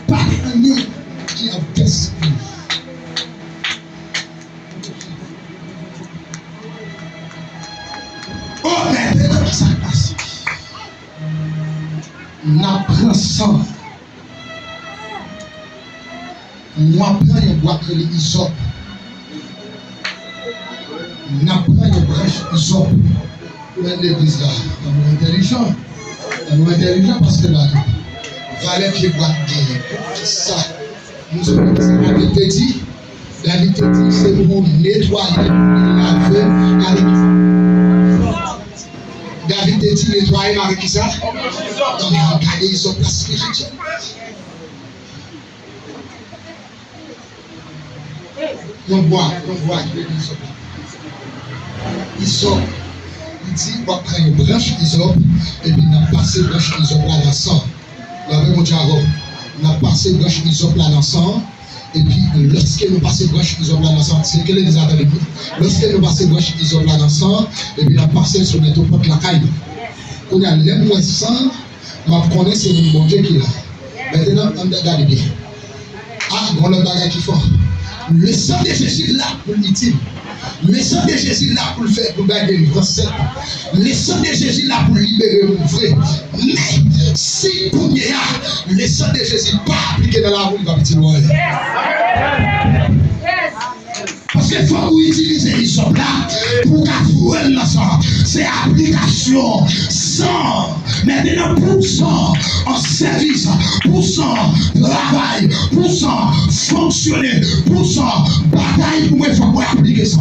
Pas un lieu qui a gaspillé. Oh, maintenant, ça passe. N'apprends ça. Moi, prends une boîte de l'isop. N'apprends une branche d'isop. L'église là, on est intelligent parce que là, valait qui boîte de ça. Nous sommes David te dit, c'est pour nettoyer, laver, avec. David te dit, nettoyer avec qui ça? Donc, regardez, ils ont place spirituelle. On voit l'isop. Isop, il dit, on prend une branche d'isop, et puis on a passé branche d'isop là dans le sang. La même dialogue. On a passé branche d'isop là dans le sang, et puis lorsque nous passons branche d'isop là dans le sang, c'est que les attendez nous. Lorsque nous passons branche d'isop là dans le sang, et puis on a passé sur les topotes la caille. On a les moins sang, ma connaît c'est mon bon Dieu qui l'a. Maintenant, on regarde bien. Ah, bon, le bagage qui fort. Le sang de Jésus là pour l'utile. Le sang de Jésus là pour le faire, pour garder le recette. Le sang de Jésus là pour libérer le vrai. Mais si pour nous, le sang de Jésus pas appliqué dans la rue, il va petit loin. Parce qu'il faut vous utiliser les hommes là pour avouer le sang. C'est application sang. Maintenant, pour sang en service, pour sang travail, pour sang fonctionner, pour sang bataille, pour moi, il faut appliquer ça.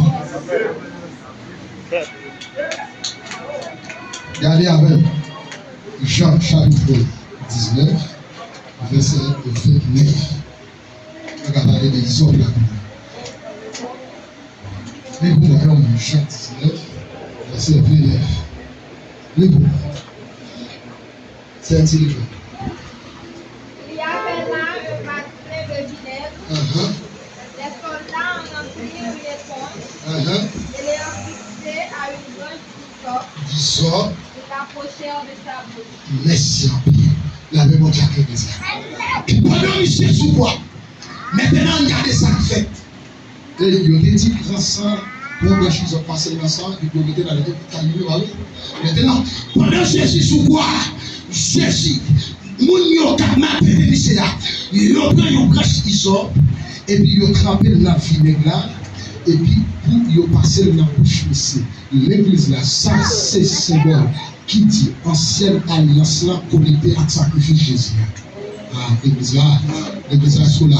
Regardez avec Jean chapitre 19, verset 29. On va parler des hommes là. Les bons hommes de Jean 19, verset 29. Les bons. C'est un petit livre. Il y avait là un matelas de vinaigre. Les soldats en prirent les ponts et les fixaient à une branche du sort et l'approchèrent de sa bouche. Merci en paix. La même on diable de ça. Et pendant Michel sous bois, maintenant regardez ça fait. Et il y a des petits grand sang, pour que ils ont passé dans le sang, et puis ils étaient dans les cailloux. Maintenant, pendant Jésus sous bois, Jésus, mon yo kama pété là, il prend une branche d'hysope et puis il trempé dans le vinaigre là et puis pour il passer dans la bouche monsieur. L'église là, ça c'est symbole qui dit ancienne alliance là connectée à sacrifice Jésus. Ah, l'église là sous là.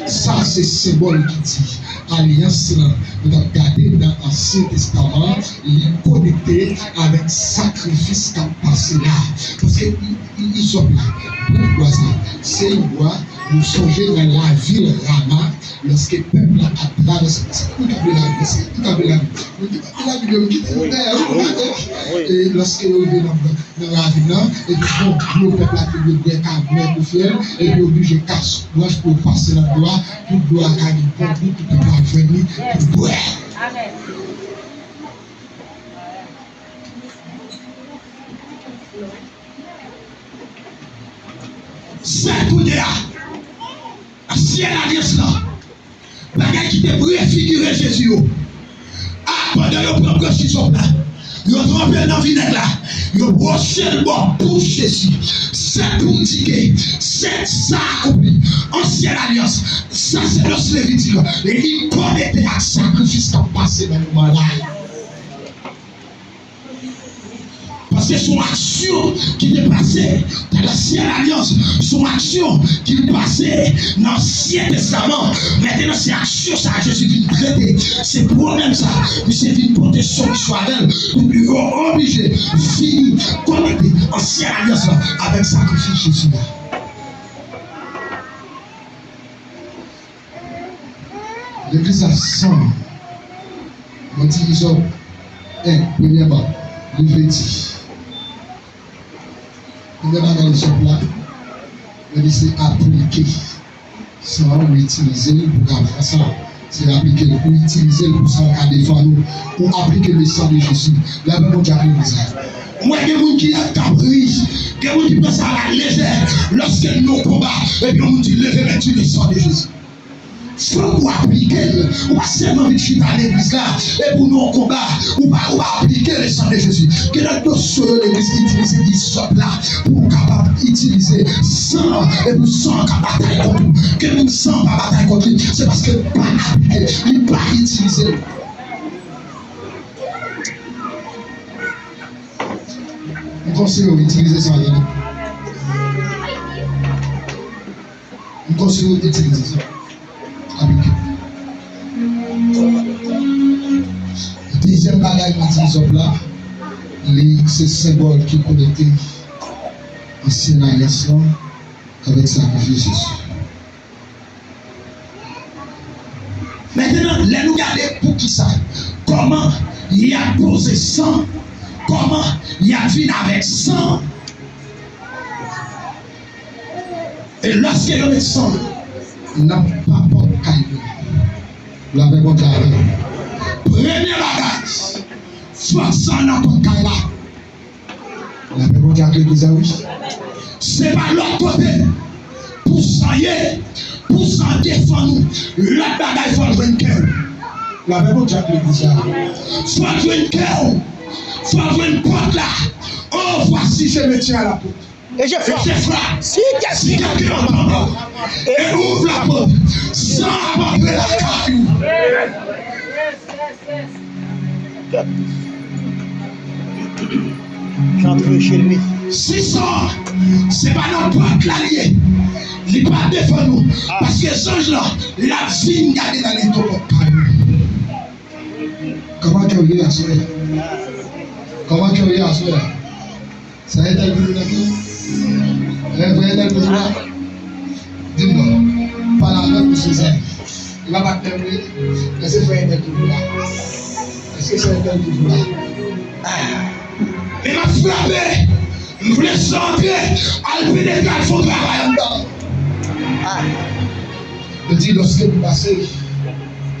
Ça c'est symbole qui dit alliance là. Vous regardez dans l'Ancien Testament, il est connecté avec sacrifice qui a passé là. Parce que ils sont là. Pourquoi ça? C'est une voie, nous songez dans la ville Rama, lorsque le peuple a traversé. Et lorsque vous venez dans la ville là, et puis le peuple a pu bien camper pour faire, et puis obligé de casser pour passer la gloire, pour gloire à une pompe, pour que le peuple a venir pour boire. Amen. C'est tout là. Ancienne alliance là. Bagay qui te préfigurer Jésus. Ah, pendant le prend gauche qui sont là. Ils ont trempé dans le vinaigre là. Ils ont broché le bord pour Jésus. C'est pour dire que c'est ça accompli. Ancienne alliance. Ça c'est le Lévitique. Et il connecté à sacrifice qui a passé dans le moment là. Parce que son action qui est passée dans l'ancienne alliance, son action qui est passée dans l'Ancien Testament, maintenant c'est action ça, Jésus vient traiter. C'est problème ça, mais c'est une porter solution à elle. Nous devons obliger, finir, connecter l'ancienne alliance avec sacrifice Jésus. L'église a 100. On dit ils ont premièrement, Lévitique. On est dans le là, on dit c'est appliquer, sans utiliser pour garder ça. C'est appliquer pour utiliser pour ça, pour défendre, pour appliquer le sang de Jésus. Là, on a appris ça. Moi, il y a des gens qui ont appris, il y a des gens qui pensent à la légère lorsque nous combattons, et puis on dit lever le sang de Jésus. Faut vous appliquer, ou pas seulement vite à l'église là, et pour nous combattre, ou pas appliquer le sang de Jésus. Que notre dossier de l'église utilise l'hysope là, pour capable utiliser sang, et pour sang qui bataille contre nous. Que nous sang pas bataille contre lui, c'est parce que pas appliquer, il pas utiliser. Nous conseillons d'utiliser ça. Nous conseillons d'utiliser ça. Deuxième bagage qui dit là, c'est symbole qui connecte ancienne alliance avec sacrifice Jésus. Maintenant, là nous regardons pour qui ça, comment il a posé sang, comment il a vécu avec sang. Et lorsque le médecin n'a pas porté caillou, l'avait porté caillou. Premier bagage, soit ça n'a pas caillou. La paix bon Dieu avec l'église, oui. C'est pas l'autre côté. Pour s'enyer, pour s'en défendre nous. L'autre bagaille, il faut jouer une cœur. La paix bon Dieu avec l'église, il faut jouer une cœur. Il faut jouer une porte là. Oh, voici, je me tiens à la porte. Et je frappe. Si quelqu'un entend, et ouvre la porte, sans apporter la caillou. J'entre chez lui. Si ça, c'est pas notre porte là lié. Il n'est pas défend nous. Parce que les anges là, la vie gardée dans les deux Comment tu es à soi? Comment tu es à soi? Ça a été le plus dis-moi, par la note de ces ailes, il va pas terminer. Est-ce que c'est un tout là? Est-ce que c'est un tout là? Il m'a frappé, il voulait s'entrer, à pénétrer, il faut travailler en dedans. Je dis, lorsque vous passez,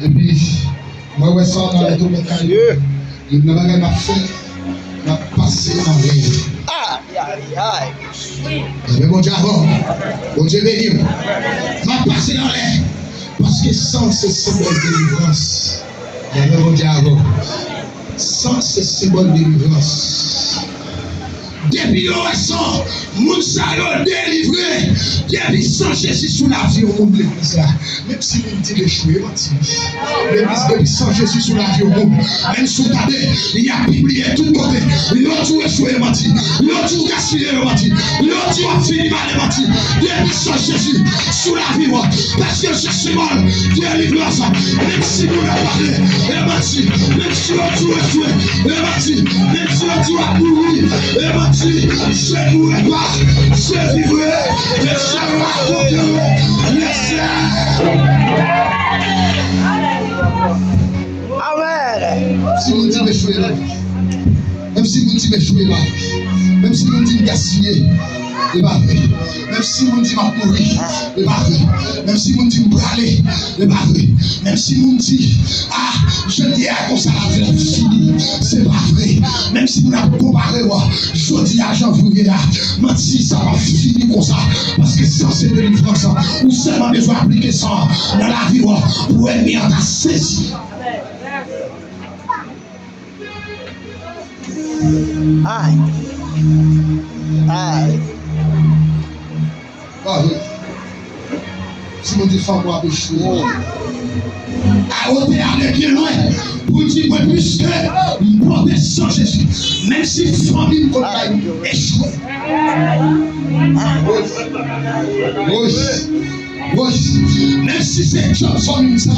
et puis, moi, je sors dans les deux mécaniques, il n'a pas fait, il a passé en veille. Mais mon Dieu avant, mon Dieu béni, m'a passé dans l'air. Parce que sans ce symbole de délivrance, mais mon Dieu avant, sans ce symbole de délivrance, depuis le récent, nous allons délivrer. Depuis sans Jésus sous la vie au monde de l'église là. Même si nous dit l'échouer, l'église depuis sans Jésus sous la vie au monde. Même sous ta tête, il y a publié tout côté. L'autre tout échoué, menti. L'autre tout gaspillé, menti. L'autre tout a fini mal, menti. Depuis sans Jésus sous la vie, parce que je suis mal, délivrance. Même si nous l'avons parlé, et menti. Même si l'autre tout échoué, et menti. Même si l'autre tout a mouru, et menti. Je ne mourrai pas, je vivrai, et je raconterai l'essai. Amen. Si vous dites m'échouer là, même si vous dites m'échouer là, même si vous dites gaspiller, c'est pas vrai. Même si vous dites m'a mourir, c'est pas vrai. Même si vous dites me braler, c'est pas vrai. Même si vous dites je dis à comme ça la vie est finie, c'est pas vrai. Même si vous n'avez comparé, je dis à janvier, menti, ça va finir comme ça. Parce que ça c'est de délivrance, ou seulement besoin d'appliquer ça dans la vie pour être mis en ta saisie. Aïe. Aïe. Ah oui. Si mon Dieu femme moi péché, à ôter aller bien loin, pour dire moi plus que une protection Jésus, même si famille me connaît échoué. Oui. Même si c'est une famille ça,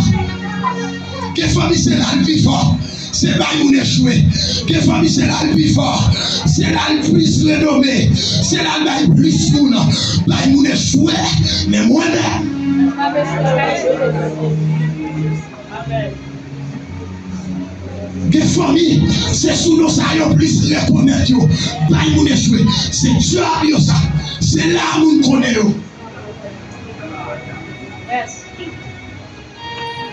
que famille c'est là le plus fort. C'est pas une échoué. Que famille c'est là le plus fort. C'est là le plus renommé. C'est là le plus moun. Pas une échoué. Mais moi-même. Que famille c'est sous nos saillons plus reconnaître. Pas une échoué. C'est Dieu a ça. C'est là où nous connaissons.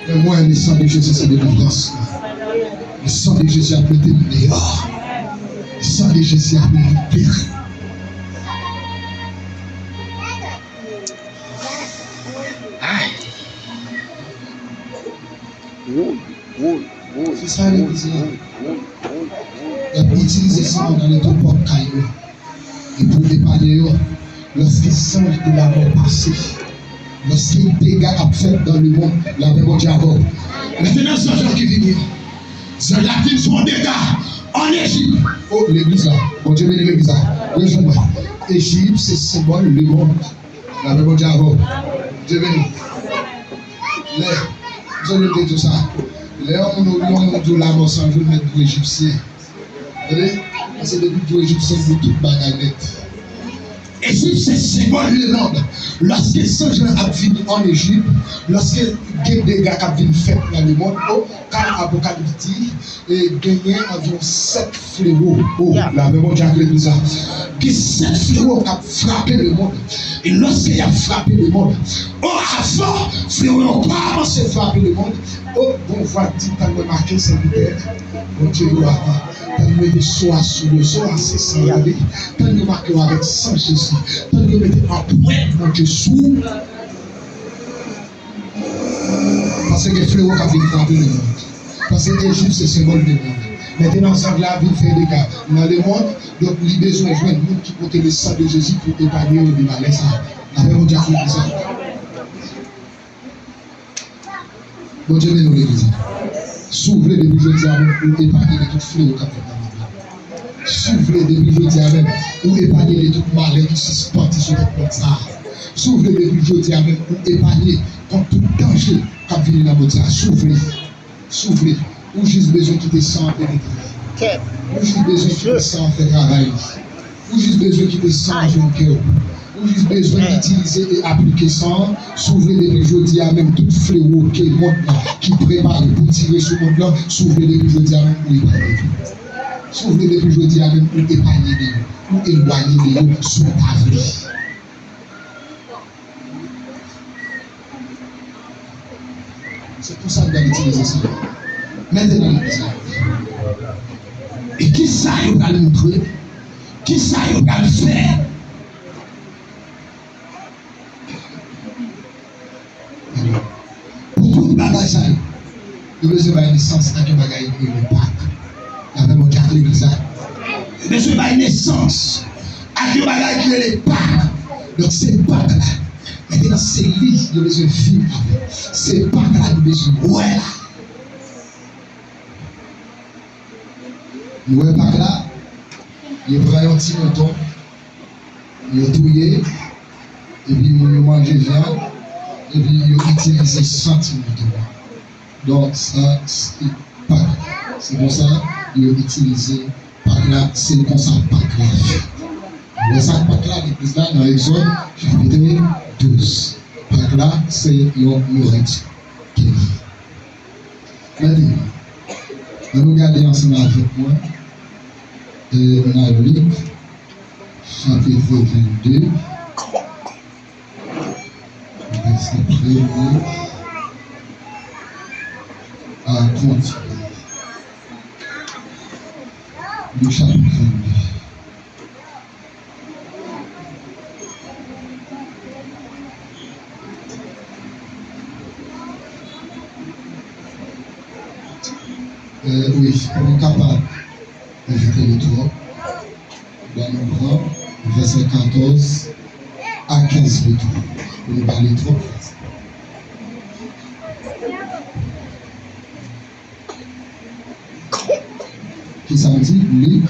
Et moi, le sang de Jésus, c'est de délivrance. Le sang de Jésus a prêté meilleur. Le sang de Jésus a prêté pire. C'est ça l'église. Et pour utiliser ça dans les deux portes cailloux. Et pour dépanner, lorsque le sang de la mort passé, lorsque le dégât a fait dans le monde, la même diable. Maintenant, c'est un gens qui vient. C'est la ville sont dégâts en Égypte. Oh, l'église là. Bon Dieu bénit l'église là. Rejoins-moi. Égypte, c'est symbole le monde. La même diable. Dieu bénit. Vous allez dire tout ça. Les hommes nous disent la mort sans jour mettre pour Égyptien. Vous voyez? C'est depuis que l'Égyptien pour toute bagarre. Égypte, c'est symbole du monde. Lorsque Saint Jean a fini en Égypte, Lorsque des dégâts qui viennent faire dans le monde, quand l'Apocalypse dit, et gagner environ 7 fléaux. La même Dieu a dit ça. Puis 7 fléaux qui ont frappé le monde. Et lorsqu'il a frappé le monde, avant, fléaux n'ont pas commencé à frapper le monde. Bon, voilà, dit, t'as remarqué, c'est l'idée. Mon Dieu, t'as mis des soins sur le sol, c'est ça, t'as remarqué avec sang Jésus. T'as mis en point, mon Dieu, sous. Parce que les fléaux qui viennent frapper le monde. Parce que l'Égypte, c'est le symbole du monde. Maintenant, ça va venir faire des cas dans le monde. Donc, il a besoin de joindre nous qui portent le sang de Jésus pour épargner le malais. La même Dieu a fait ça. Bon Dieu, nous l'église. S'ouvrez depuis jeudi à même pour épargner de tout fléau qui a fait dans le monde. S'ouvrez depuis jeudi à même pour épargner de tout malais qui se sportif sur notre monde. S'ouvrez depuis jeudi à même pour épargner contre tout danger qui a venu dans notre monde. S'ouvrez. S'ouvrez. Ou juste besoin de quitter sans pénétrer. Ou juste besoin de quitter sans faire travail. Ou juste besoin de quitter sans jouer un cœur. Ou juste besoin d'utiliser et appliquer sans. S'ouvrez depuis jeudi à même tout fléau qui est le monde qui prépare pour tirer sur le monde là. S'ouvrez depuis jeudi à même pour épargner. S'ouvrez depuis jeudi à même pour épargner des ou éloigner des autres sur ta vie. C'est pour ça que vous allez utiliser ça. Maintenant, et qui ça vous allez montrer? Qui ça vous allez faire? Pour tout le bagage, vous avez besoin de naissance avec un bagage qui est le Pâques. La même Dieu a l'église. Vous avez besoin de naissance avec un bagage qui est le Pâques. Donc c'est Pâques là. Maintenant, c'est lui qui a besoin de vivre avec. C'est Pâques là qui a besoin de ouais là. Nous voyons pas là, il prend un petit mouton, il touille, et puis il mange viande, et puis il utilise 100 moutons. Donc ça, c'est pas. C'est pour ça qu'il a utilisé par là, c'est comme ça, par là. Le sac par là, l'église là, dans l'Exode, chapitre 12. Par là, c'est une nourriture. Maintenant, nous regardons ensemble avec moi. Dans Luc, chapitre 22, verset 1er à 30. Luc, chapitre 22. Oui, on est capable. Éviter le 3, dans le grand, verset 14 à 15 le 3. On va aller 3. Qui ça dit? Luc.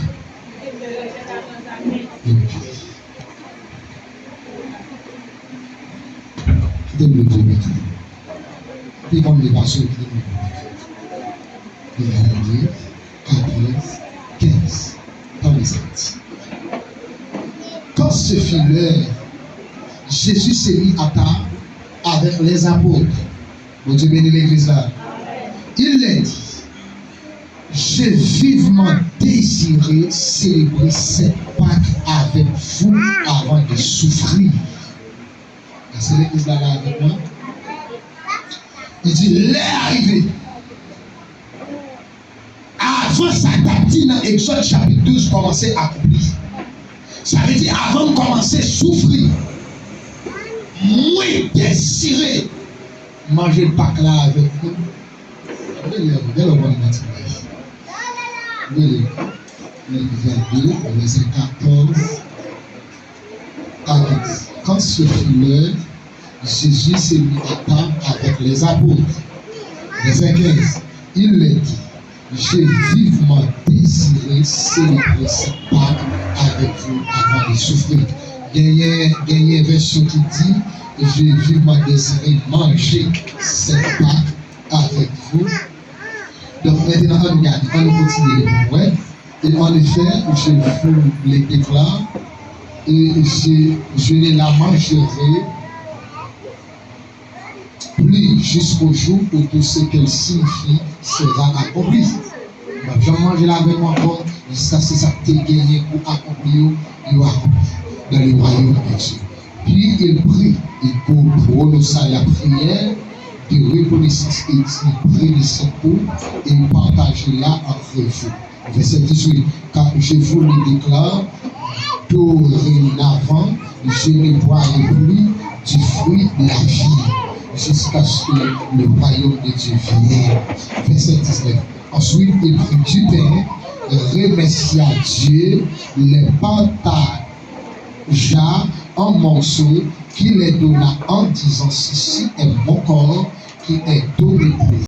Qui donne le 2 maintenant. Puis comme les passions qui donnent le 2. 14. 15. Dans les actes. Quand ce fut l'heure, Jésus s'est mis à table avec les apôtres. Bon Dieu bénit l'église là. Il leur dit, j'ai vivement désiré célébrer cette Pâque avec vous avant de souffrir. C'est l'église là avec moi. Il dit, l'heure est arrivée. Avant ça date dans Exode chapitre 12 commencer à accomplir. Ça veut dire avant de commencer à souffrir. Moi désiré manger le Pâques là avec vous. Le 22, verset 14 à 15. Quand ce fut l'heure, Jésus s'est mis à table avec les apôtres. Verset 15. Il leur dit, j'ai vivement désiré célébrer cette Pâque avec vous avant de souffrir. Il y a une version qui dit, j'ai vivement désiré manger cette Pâque avec vous. Donc maintenant, on regarde, on continue. Ouais. Et en effet, je vous les déclare, et je ne la mangerai plus jusqu'au jour où tout ce qu'elle signifie sera accompli. Je mange la même encore jusqu'à ce que ça t'ait gagné pour accomplir dans le royaume de Dieu. Puis il prie, et pour prononcer la prière de reconnaissance et de prédiction et partager-la entre vous. Verset 18. Car je vous le déclare, dorénavant, je ne boirai plus du fruit de la vie jusqu'à ce que le royaume de Dieu vienne. Verset 19. Ensuite, il prit du pain, remercia Dieu, les partagea en morceaux, qu'il les donna en disant: ceci est mon corps qui est donné pour vous.